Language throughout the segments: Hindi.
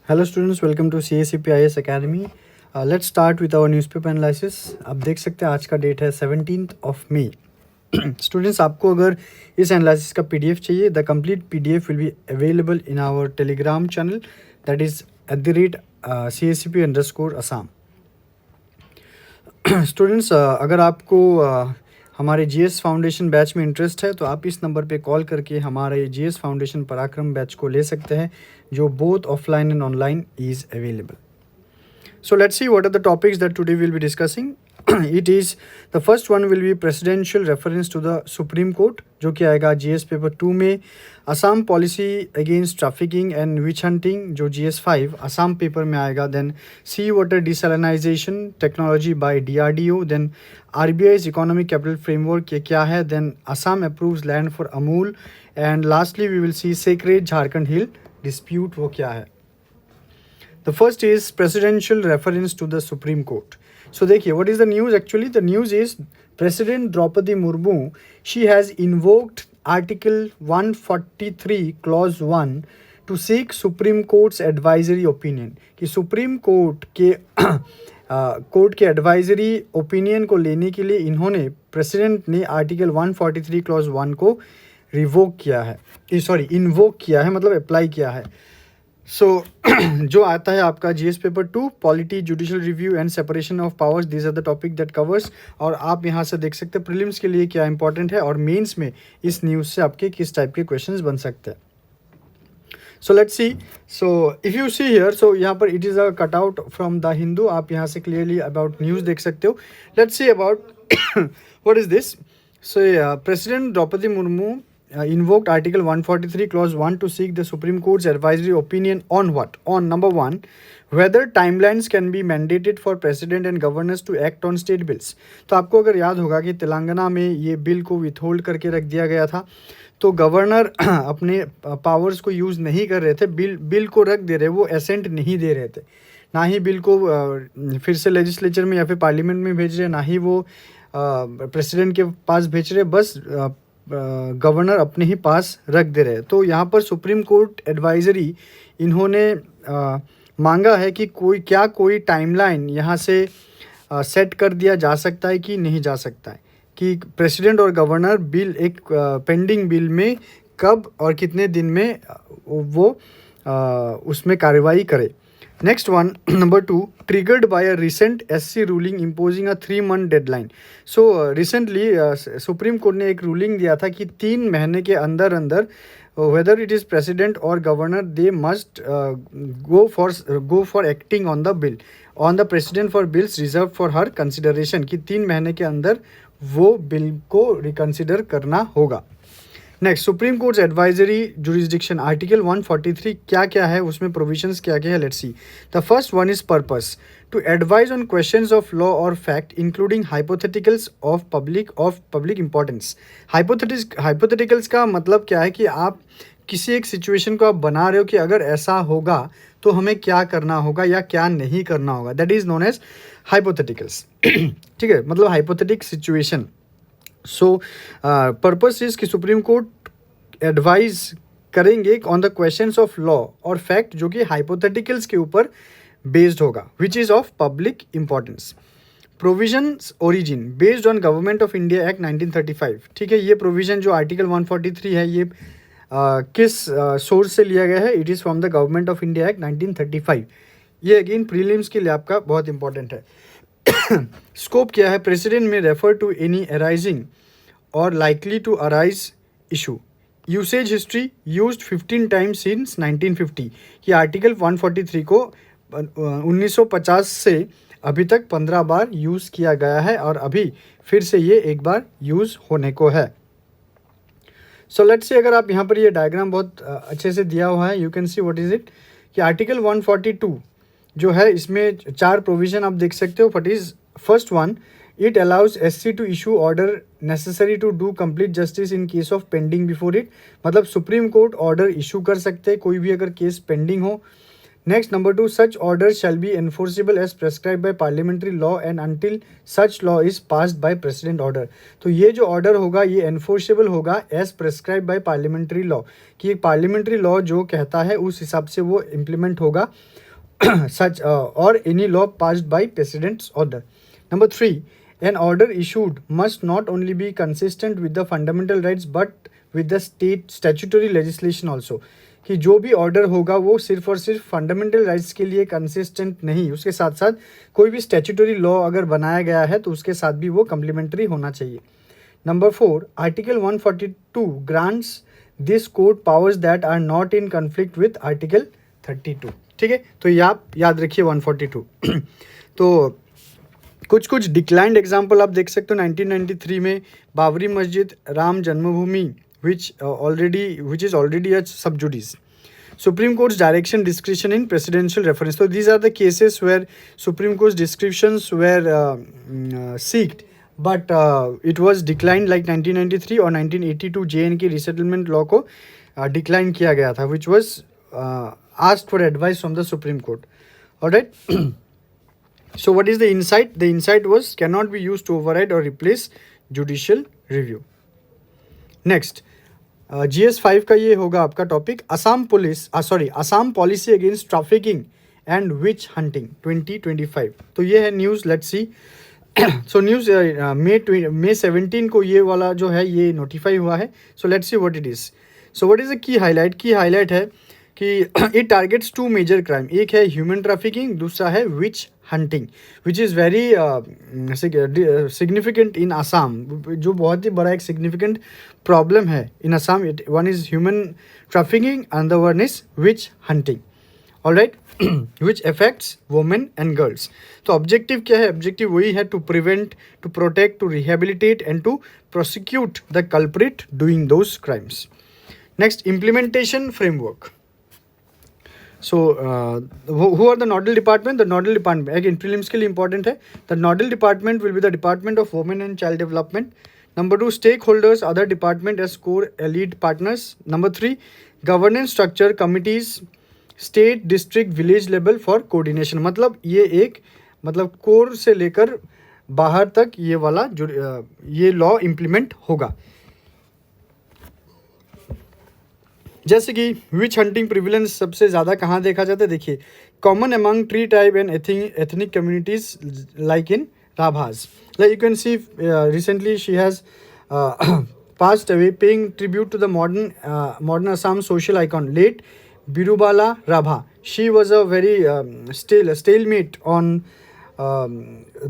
Hello students, welcome to CACP IAS academy. Let's start with our newspaper analysis. आप देख सकते हैं आज का डेट है 17 मई। स्टूडेंट्स, आपको अगर इस एनालिसिस का PDF चाहिए, the complete PDF will be available in our Telegram channel, that is @CACP_Assam। Students, अगर आपको हमारे GS फाउंडेशन बैच में इंटरेस्ट है तो आप इस नंबर पे कॉल करके हमारे GS फाउंडेशन पराक्रम बैच को ले सकते हैं, जो both offline and online is available. So let's see what are the topics that today we'll be discussing. It is the first one will be presidential reference to the Supreme Court, जो कि आएगा GS पेपर 2 में। Assam policy against trafficking and witch hunting, जो GS 5 असम पेपर में आएगा। Then sea water desalination technology by DRDO। Then RBI's economic capital framework ये क्या है। Then Assam approves land for Amul. And lastly we will see sacred Jharkhand hill dispute, वो क्या है। The first is presidential reference to the Supreme Court. So देखिए, what is the news actually? The news is President Draupadi Murmu, she has invoked Article 143 Clause 1 to seek Supreme Court's advisory opinion, कि सुप्रीम कोर्ट के कोर्ट के एडवाइजरी ओपिनियन को लेने के लिए इन्होंने प्रेसिडेंट ने आर्टिकल 143 क्लॉज 1 को रिवोक किया है, इन्वोक किया है, मतलब अप्लाई किया है। सो जो आता है आपका GS paper 2 polity, judicial review and separation of powers, this are the topic that covers. और आप यहाँ से देख सकते हैं प्रीलिम्स के लिए क्या इंपॉर्टेंट है और मेंस में इस न्यूज़ से आपके किस टाइप के क्वेश्चंस बन सकते हैं। So let's see. So if you see here, so यहाँ पर it is a cutout from the Hindu. आप यहाँ से क्लियरली अबाउट न्यूज़ देख सकते हो। Let's see about what is this. So president Droupadi Murmu invoked Article 143 Clause 1 to seek the Supreme Court's advisory opinion on what? On number 1, whether timelines can be mandated for president and governors to act on state bills. तो आपको अगर याद होगा कि तेलंगाना में ये बिल को विथहोल्ड करके रख दिया गया था, तो गवर्नर अपने पावर्स को यूज़ नहीं कर रहे थे, बिल को रख दे रहे, वो एसेंट नहीं दे रहे थे, ना ही बिल को फिर से लेजिस्लेचर में या फिर पार्लियामेंट में भेज रहे, ना ही वो प्रेसिडेंट के पास भेज रहे, बस गवर्नर अपने ही पास रख दे रहे। तो यहाँ पर सुप्रीम कोर्ट एडवाइजरी इन्होंने मांगा है कि कोई टाइमलाइन यहाँ से सेट कर दिया जा सकता है कि नहीं जा सकता है, कि प्रेसिडेंट और गवर्नर बिल एक पेंडिंग बिल में कब और कितने दिन में वो उसमें कार्रवाई करे। Next one, number 2, triggered by a recent SC ruling imposing a 3-month deadline. So recently Supreme Court ने एक ruling दिया था कि 3 महीने के अंदर whether it is president or governor, they must go for acting on the bill, on the president for bills reserved for her consideration, कि 3 महीने के अंदर वो बिल को रिकन्सिडर करना होगा। Next, Supreme Court's advisory jurisdiction article 143 क्या क्या है, उसमें प्रोविजंस क्या क्या है। Let's see. The first one is purpose to advise on questions of law और fact including hypotheticals of public importance. Hypotheticals का मतलब क्या है कि आप किसी एक सिचुएशन को आप बना रहे हो कि अगर ऐसा होगा तो हमें क्या करना होगा या क्या नहीं करना होगा, that is known as hypotheticals. ठीक है, मतलब hypothetic situation. So purpose is कि सुप्रीम कोर्ट एडवाइज करेंगे on the questions of law और फैक्ट जो कि हाइपोथेटिकल्स के ऊपर बेस्ड होगा, which is of public importance. Provisions origin based on Government of India Act 1935। ठीक है, ये प्रोविजन जो आर्टिकल 143 है ये किस सोर्स से लिया गया है? It is from the government of India Act 1935। ये अगेन प्रीलिम्स के लिए आपका बहुत इंपॉर्टेंट है। स्कोप क्या है? प्रेसिडेंट में refer to any arising or likely to arise issue. Usage history used 15 times since 1950, कि आर्टिकल 143 को 1950 से अभी तक 15 बार यूज़ किया गया है और अभी फिर से ये एक बार यूज़ होने को है। सो लेट्स से, अगर आप यहाँ पर ये डायग्राम बहुत अच्छे से दिया हुआ है, you can see what is it, कि आर्टिकल 142 जो है इसमें 4 प्रोविज़न आप देख सकते हो। What is first one, it allows SC to issue order necessary to do complete justice in case of pending before it, मतलब सुप्रीम कोर्ट ऑर्डर इशू कर सकते हैं कोई भी अगर केस पेंडिंग हो। Next number 2, such order shall be enforceable as prescribe by parliamentary law and until such law is passed by president order. तो ये जो ऑर्डर होगा ये एनफोर्सेबल होगा as prescribe by parliamentary law, कि एक पार्लियामेंट्री लॉ जो कहता है उस हिसाब से वो इम्प्लीमेंट होगा सच और any law passed by president's order. Number 3, an order issued must not only be consistent with the fundamental rights but with the state statutory legislation also, कि जो भी ऑर्डर होगा वो सिर्फ और सिर्फ फंडामेंटल राइट्स के लिए कंसिस्टेंट नहीं, उसके साथ साथ कोई भी स्टैट्यूटरी लॉ अगर बनाया गया है तो उसके साथ भी वो कम्प्लीमेंट्री होना चाहिए। Number 4, article 142 grants this court powers that are not in conflict with article 32। ठीक है, तो ये आप याद रखिए 142। तो कुछ डिक्लाइंड एग्जाम्पल आप देख सकते हो 1993 में बाबरी मस्जिद, राम जन्मभूमि which is already a sub judice. Supreme Court's direction discretion in presidential reference. So these are the cases where Supreme Court's descriptions were seeked, but it was declined, like 1993 or 1982 JNK resettlement law को decline किया गया था, which was asked for advice from the Supreme Court. Alright. So what is the insight? The insight was cannot be used to override or replace judicial review. Next GS5 का ये होगा आपका topic, Assam policy against trafficking and witch hunting 2025। तो ये है news, let's see. So news May 17 को ये वाला जो है ये नोटिफाई हुआ है। सो let's see what it is. So what is the key highlight है कि इट टारगेट्स 2 मेजर क्राइम, एक है ह्यूमन ट्रैफिकिंग, दूसरा है witch hunting, which is very significant in Assam, जो बहुत ही बड़ा एक सिग्निफिकेंट प्रॉब्लम है in Assam. One is human trafficking and the one is witch hunting. Alright, which affects women and girls. तो ऑब्जेक्टिव क्या है? ऑब्जेक्टिव वही है, to prevent, to protect, to rehabilitate and to prosecute the culprit doing those crimes. Next, implementation framework. So who are the nodal department? The nodal department again prelims के लिए important है. The nodal department will be the Department of Women and Child Development. Number 2, stakeholders, other department as core lead partners. Number 3, governance structure, committees, state, district, village level for coordination. मतलब ये एक कोर से लेकर बाहर तक ये वाला ये लॉ इम्प्लीमेंट होगा। जैसे कि विच हंटिंग प्रिविलेंस सबसे ज़्यादा कहाँ देखा जाता है? देखिए, common among tree tribe and ethnic communities like in Rabhas. Like you can see recently she has passed away, paying tribute to the modern Assam social icon, late Birubala Rabha. She was a very stalemate on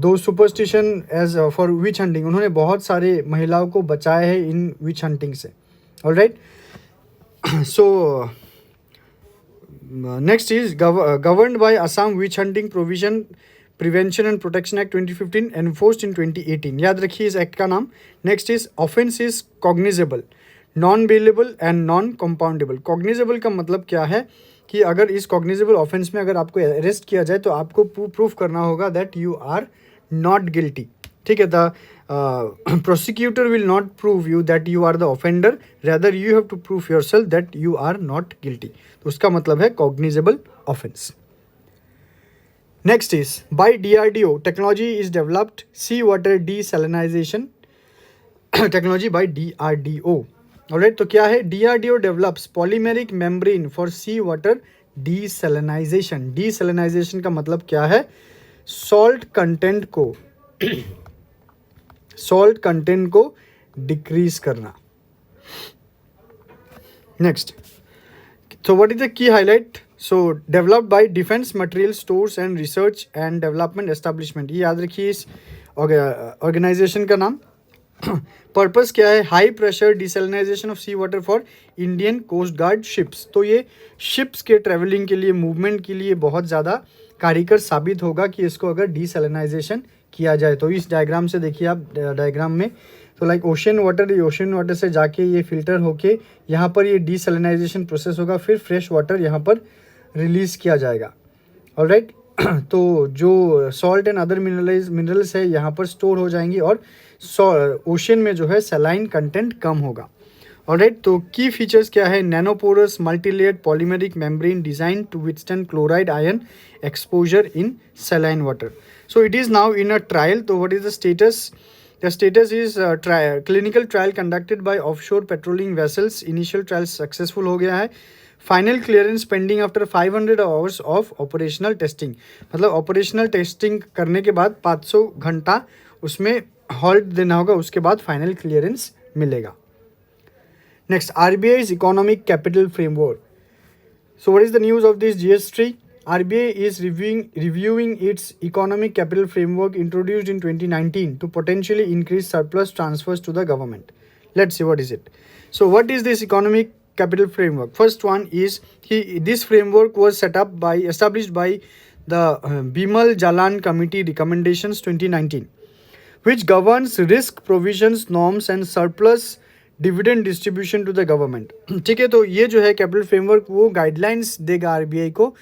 those superstition as for witch hunting. उन्होंने बहुत सारे महिलाओं को बचाया है इन witch hunting से। All right. So next is governed by Assam Witch Hunting Provision Prevention and Protection Act 2015, enforced in 2018. याद रखिए इस एक्ट का नाम। Next is offence is cognizable, non bailable and non compoundable. Cognizable का मतलब क्या है कि अगर इस कॉग्निजेबल ऑफेंस में अगर आपको अरेस्ट किया जाए तो आपको प्रूफ करना होगा that you are not guilty. ठीक है, the prosecutor will not prove you that you are the offender, rather you have to prove yourself that you are not guilty. तो उसका मतलब है cognizable offense. Next is by DRDO technology is developed sea water desalinization technology by DRDO. Alright, तो क्या है? DRDO develops polymeric membrane for sea water desalinization. Desalinization का मतलब क्या है? सॉल्ट कंटेंट को डिक्रीज करना। Next, so what is the key highlight? So developed by Defense Material Stores and Research and Development Establishment. ये याद रखिए इस ऑर्गेनाइजेशन का नाम। पर्पस क्या है? High pressure desalinization of sea water for Indian coast guard ships. तो ये शिप्स के ट्रेवलिंग के लिए, मूवमेंट के लिए बहुत ज़्यादा कारगर साबित होगा कि इसको अगर डिसैलिनाइजेशन किया जाए। तो इस डायग्राम से देखिए आप, डायग्राम में तो लाइक ओशन वाटर से जाके ये फिल्टर होके यहाँ पर ये डिसैलिनाइजेशन प्रोसेस होगा, फिर फ्रेश वाटर यहाँ पर रिलीज़ किया जाएगा। ऑलराइट, तो जो सॉल्ट एंड अदर मिनरल्स है यहाँ पर स्टोर हो जाएंगी और ओशन में जो है सलाइन कंटेंट कम होगा। ऑलराइट, तो की फीचर्स क्या है? Nanoporous multilayered polymeric membrane design to withstand chloride ion exposure in saline water. So it is now in a trial. तो what is the status? The status is clinical trial conducted by offshore patrolling vessels. Initial trial successful हो गया है. Final clearance pending after 500 hours of operational testing. मतलब ऑपरेशनल टेस्टिंग करने के बाद 500 घंटा उसमें हॉल्ट देना होगा, उसके बाद फाइनल क्लियरेंस मिलेगा. Next, RBI's economic capital framework. So what is the news of this GS3? RBI is reviewing its economic capital framework introduced in 2019 to potentially increase surplus transfers to the government. Let's see what is it. So what is this economic capital framework? First one is this framework was established by the Bimal Jalan Committee recommendations 2019, which governs risk provisions, norms and surplus dividend distribution to the government. ठीक है, तो ये जो है कैपिटल फ्रेमवर्क वो गाइडलाइंस देगा आरबीआई को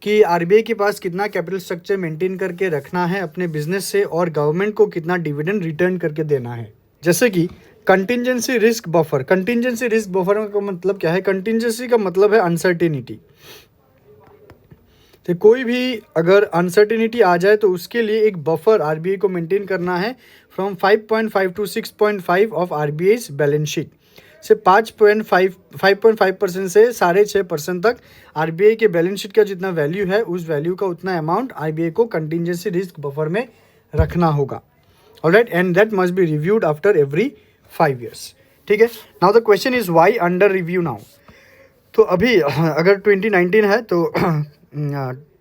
कि आरबीआई के पास कितना कैपिटल स्ट्रक्चर मेंटेन करके रखना है अपने बिजनेस से और गवर्नमेंट को कितना डिविडेंड रिटर्न करके देना है. जैसे कि contingency risk buffer. Contingency risk buffer का मतलब क्या है? कंटिंजेंसी का मतलब है अनसर्टेनिटी. तो कोई भी अगर अनसर्टेनिटी आ जाए तो उसके लिए एक बफर आरबीआई को मेंटेन करना है from 5.5 to 6.5 of RBI's balance sheet से 5.5% से 6.5% तक आरबीआई के बैलेंस शीट का जितना वैल्यू है उस वैल्यू का उतना अमाउंट आरबीआई को कंटिंजेंसी रिस्क बफर में रखना होगा. Alright, and that must be reviewed after every 5 years. ठीक है. Now the question is why under review now. तो अभी अगर 2019 है तो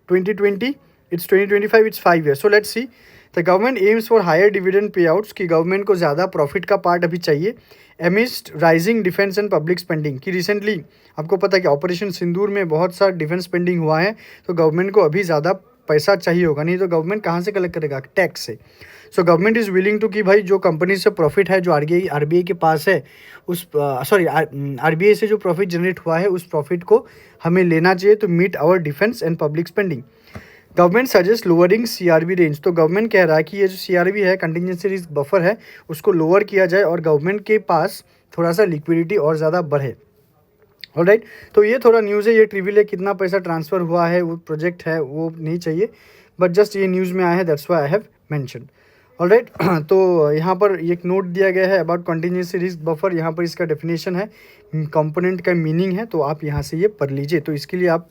2020 it's 2025, it's 5 years. So let's see. The government aims for higher dividend payouts कि गवर्नमेंट को ज़्यादा प्रॉफिट का पार्ट अभी चाहिए. Amidst rising defence and public spending कि रिसेंटली आपको पता है कि ऑपरेशन सिंदूर में बहुत सा डिफेंस स्पेंडिंग हुआ है, तो गवर्नमेंट को अभी ज़्यादा पैसा चाहिए होगा. नहीं तो गवर्नमेंट कहाँ से कलेक्ट करेगा? टैक्स से. So government is willing to कि भाई जो कंपनी से प्रॉफिट है जो आरबीआई के पास है उस आरबीआई से जो प्रॉफिट जनरेट हुआ है उस प्रॉफिट को हमें लेना चाहिए to meet our defence and public spending. Government suggest lowering CRB range. तो गवर्नमेंट कह रहा है कि ये जो सीआरबी है कंटिंजेंसी रिस्क बफर है उसको लोअर किया जाए और गवर्नमेंट के पास थोड़ा सा लिक्विडिटी और ज़्यादा बढ़े. ऑलराइट, तो ये थोड़ा न्यूज़ है, ये ट्रिविल है, कितना पैसा ट्रांसफ़र हुआ है वो प्रोजेक्ट है वो नहीं चाहिए, बट जस्ट ये न्यूज़ में आया है, that's why I have mention. Alright, तो यहाँ पर एक नोट दिया गया है अबाउट कंटिंजेंसी रिस्क बफर. यहाँ पर इसका डेफिनेशन है, कंपोनेंट का मीनिंग है, तो आप यहाँ से ये पढ़ लीजिए. तो इसके लिए आप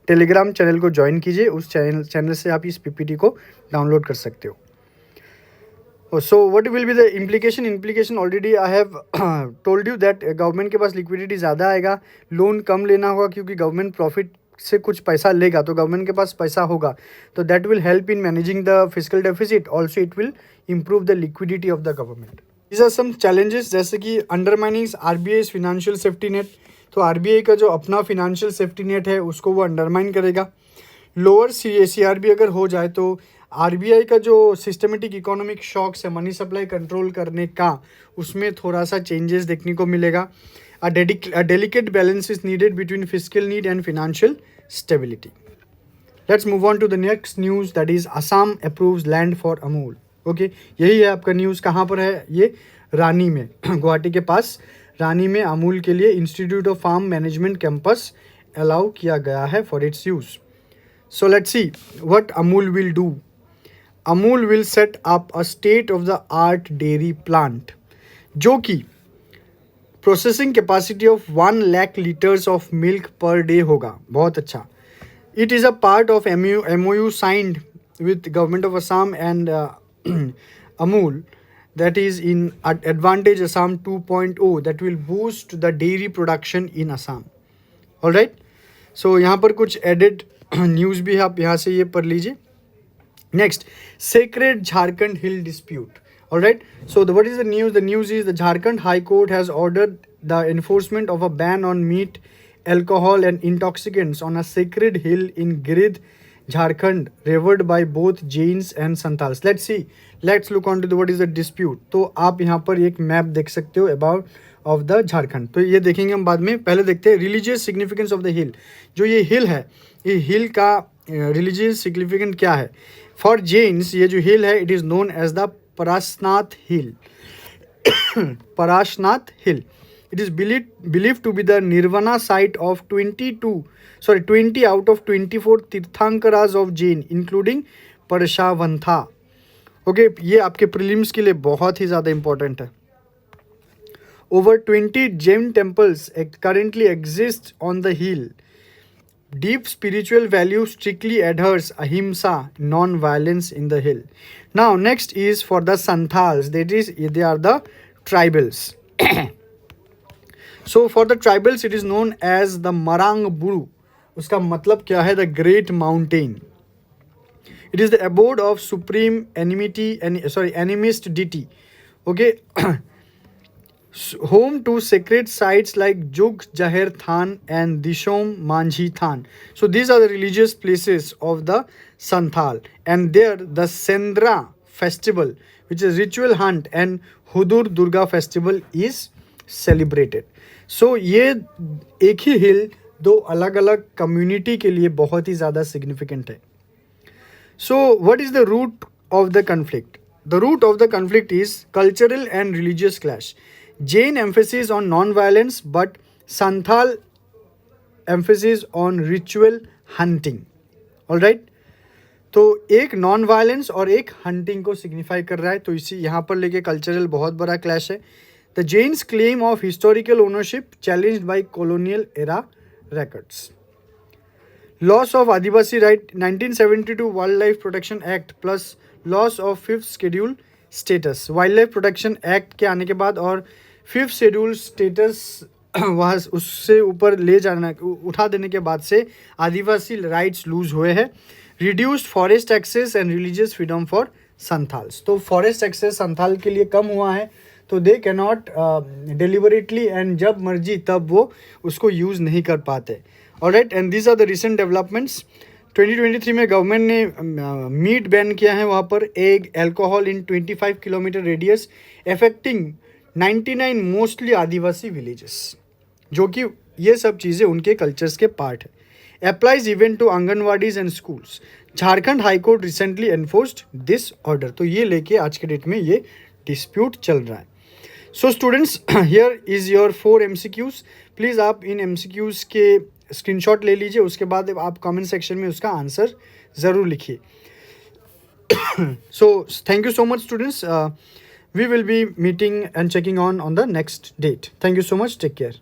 टेलीग्राम चैनल को ज्वाइन कीजिए, उस चैनल से आप इस पीपीटी को डाउनलोड कर सकते हो. So what will be the implication already I have told you that government के पास लिक्विडिटी ज़्यादा आएगा, लोन कम लेना होगा क्योंकि गवर्नमेंट प्रॉफिट से कुछ पैसा लेगा तो गवर्नमेंट के पास पैसा होगा, तो that will help in managing the physical deficit. Also it will improve the liquidity of the government. These are some challenges जैसे कि undermining RBI financial safety net. तो आरबीआई का जो अपना फिनेंशियल सेफ्टी नेट है उसको वो अंडरमाइन करेगा. लोअर सीआरबी अगर हो जाए तो आरबीआई का जो सिस्टमेटिक इकोनॉमिक शॉक्स है मनी सप्लाई कंट्रोल करने का उसमें थोड़ा सा चेंजेस देखने को मिलेगा. A delicate balance is needed between physical need and financial stability. Let's move on to the next news that is Assam approves land for Amul. Okay, यही है आपका न्यूज़. कहाँ पर है ये? रानी में, गुवाहाटी के पास रानी में अमूल के लिए institute of farm management campus allow किया गया है for its use. So let's see what Amul will do. Amul will set up a state of the art dairy plant जो कि processing capacity of 1 lakh litres of milk per day होगा. बहुत अच्छा. It is a part of MOU signed with government of Assam and Amul that is in Advantage Assam 2.0 that will boost the dairy production in Assam. All right, so यहाँ पर कुछ एडेड न्यूज़ भी है, आप यहाँ से ये पढ़ लीजिए. Next, sacred Jharkhand hill dispute. All right, so what is the news? The news is the Jharkhand High Court has ordered the enforcement of a ban on meat, alcohol and intoxicants on a sacred hill in Giridh, Jharkhand, revered by both Jains and Santals. Let's look on to what is the dispute. तो आप यहाँ पर एक मैप देख सकते हो अबाउट ऑफ द झारखंड. तो ये देखेंगे हम बाद में, पहले देखते हैं रिलीजियस सिग्निफिकेंस ऑफ द हिल. जो ये हिल है, ये हिल का रिलीजियस सिग्निफिकेंट क्या है? फॉर जेन्स ये जो हिल है it is known as the Parasnath hill. Parasnath hill. It is believed to be the nirvana site of 20 out of 24 Tirthankaras of Jain, including Parshvanatha. Okay, ये आपके प्रीलिम्स के लिए बहुत ही ज़्यादा इंपॉर्टेंट है. Over 20 Jain temples currently exist on the hill. Deep spiritual value strictly adheres ahimsa, non-violence in the hill. Now next is for the Santhals, that is they are the tribals. So for the tribals it is known as the Marang Buru. उसका मतलब क्या है? The great mountain. It is the abode of supreme animist deity. Okay. Home to sacred sites like Jug Jaher Than and Dishom Manjhi Than. So these are the religious places of the Santhal, and there the Sendra festival, which is ritual hunt, and Hudur Durga festival is celebrated. So ये एक ही हिल दो अलग अलग कम्युनिटी के लिए बहुत ही ज़्यादा सिग्निफिकेंट है. So what is the root of the conflict? The root of the conflict is cultural and religious clash. Jain emphasis on non-violence, but Santhal emphasis on ritual hunting. All right? तो एक नॉन वायलेंस और एक हंटिंग को सिग्निफाई कर रहा है. तो इसी यहाँ पर लेके कल्चरल बहुत बड़ा क्लैश है. The Jains claim of historical ownership challenged by colonial era records. Loss of Adivasi right, 1972 Wildlife Protection Act plus loss of 5th schedule status. Wildlife Protection Act के आने के बाद और 5th schedule status वहाँ उससे ऊपर ले जाना उठा देने के बाद से आदिवासी राइट्स लूज हुए हैं. Reduced forest access and religious freedom for Santhals. तो फॉरेस्ट एक्सेस संथाल के लिए कम हुआ है, तो they can not deliberately and जब मर्जी तब वो उसको यूज़ नहीं कर पाते. Alright, and these are the recent developments. 2023 में गवर्नमेंट ने मीट बैन किया है वहाँ पर, egg, alcohol in 25 kilometre radius, affecting 99 mostly Adivasi villages, जो कि ये सब चीज़ें उनके कल्चर्स के पार्ट है. Applies even to anganwadis and schools. Jharkhand High Court recently enforced this order. तो ये लेके आज के डेट में ये डिस्प्यूट चल रहा है. So students, here is your 4 MCQs. Please आप इन MCQs के स्क्रीनशॉट ले लीजिए, उसके बाद आप कमेंट सेक्शन में उसका आंसर ज़रूर लिखिए. So thank you so much students. We will be meeting and checking on the next date. Thank you so much. Take care.